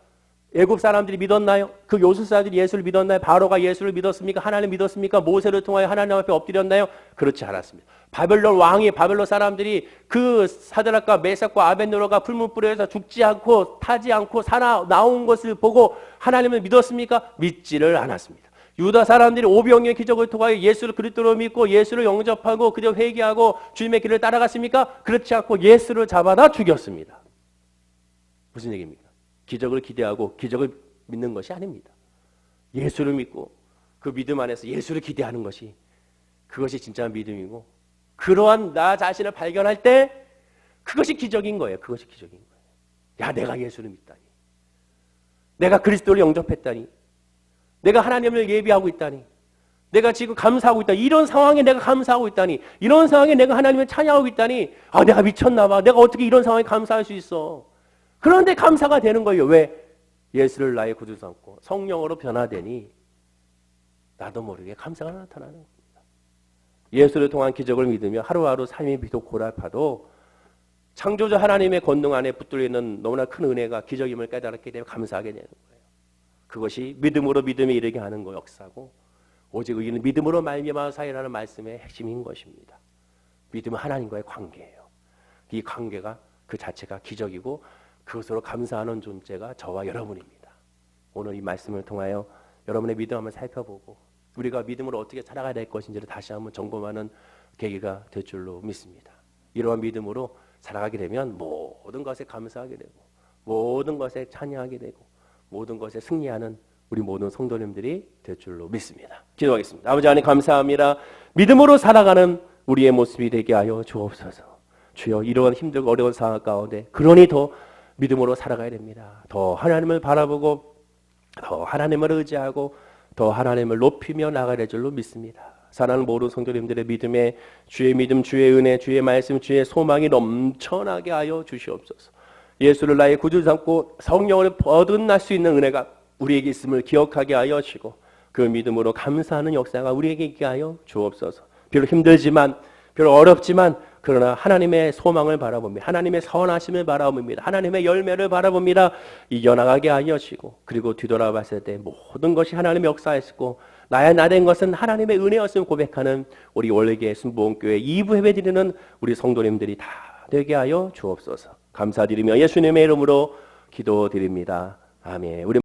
애굽 사람들이 믿었나요? 그 요술사들이 예수를 믿었나요? 바로가 예수를 믿었습니까? 하나님 믿었습니까? 모세를 통하여 하나님 앞에 엎드렸나요? 그렇지 않았습니다. 바벨론 왕이 바벨론 사람들이 그 사드락과 메삭과 아벳느고가 풀문불에서 죽지 않고 타지 않고 살아 나온 것을 보고 하나님을 믿었습니까? 믿지를 않았습니다. 유다 사람들이 오병이의 기적을 통하여 예수를 그리스도로 믿고 예수를 영접하고 그저 회개하고 주님의 길을 따라갔습니까? 그렇지 않고 예수를 잡아다 죽였습니다. 무슨 얘기입니까? 기적을 기대하고 기적을 믿는 것이 아닙니다. 예수를 믿고 그 믿음 안에서 예수를 기대하는 것이 그것이 진짜 믿음이고 그러한 나 자신을 발견할 때 그것이 기적인 거예요. 그것이 기적인 거예요. 야, 내가 예수를 믿다니. 내가 그리스도를 영접했다니. 내가 하나님을 예비하고 있다니. 내가 지금 감사하고 있다니. 이런 상황에 내가 감사하고 있다니. 이런 상황에 내가 하나님을 찬양하고 있다니. 아, 내가 미쳤나 봐. 내가 어떻게 이런 상황에 감사할 수 있어. 그런데 감사가 되는 거예요. 왜? 예수를 나의 구주 삼고 성령으로 변화되니 나도 모르게 감사가 나타나는 겁니다. 예수를 통한 기적을 믿으며 하루하루 삶이 비록 고달파도 창조주 하나님의 권능 안에 붙들려 있는 너무나 큰 은혜가 기적임을 깨달았기 때문에 감사하게 되는 거예요. 그것이 믿음으로 믿음에 이르게 하는 거 역사고 오직 의인은 믿음으로 말미암아 사이라는 말씀의 핵심인 것입니다. 믿음은 하나님과의 관계예요. 이 관계가 그 자체가 기적이고 그것으로 감사하는 존재가 저와 여러분입니다. 오늘 이 말씀을 통하여 여러분의 믿음 한번 살펴보고 우리가 믿음으로 어떻게 살아가야 될 것인지를 다시 한번 점검하는 계기가 될 줄로 믿습니다. 이러한 믿음으로 살아가게 되면 모든 것에 감사하게 되고 모든 것에 찬양하게 되고 모든 것에 승리하는 우리 모든 성도님들이 될 줄로 믿습니다. 기도하겠습니다. 아버지 하나님 감사합니다. 믿음으로 살아가는 우리의 모습이 되게 하여 주옵소서. 주여 이러한 힘들고 어려운 상황 가운데 그러니 더 믿음으로 살아가야 됩니다. 더 하나님을 바라보고 더 하나님을 의지하고 더 하나님을 높이며 나가야 될 줄로 믿습니다. 사랑하는 모든 성도님들의 믿음에 주의 믿음, 주의 은혜, 주의 말씀, 주의 소망이 넘쳐나게 하여 주시옵소서. 예수를 나의 구주 삼고 성령을 거듭날 수 있는 은혜가 우리에게 있음을 기억하게 하여 주시고 그 믿음으로 감사하는 역사가 우리에게 있게 하여 주옵소서. 비록 힘들지만 비록 어렵지만 그러나 하나님의 소망을 바라봅니다. 하나님의 선하심을 바라봅니다. 하나님의 열매를 바라봅니다. 이겨나가게 하여 주시고 그리고 뒤돌아봤을 때 모든 것이 하나님의 역사였고 나의 나된 것은 하나님의 은혜였음을 고백하는 우리 월계 순복음교회 2부 예배드리는 우리 성도님들이 다 되게 하여 주옵소서. 감사드리며 예수님의 이름으로 기도드립니다. 아멘. 우리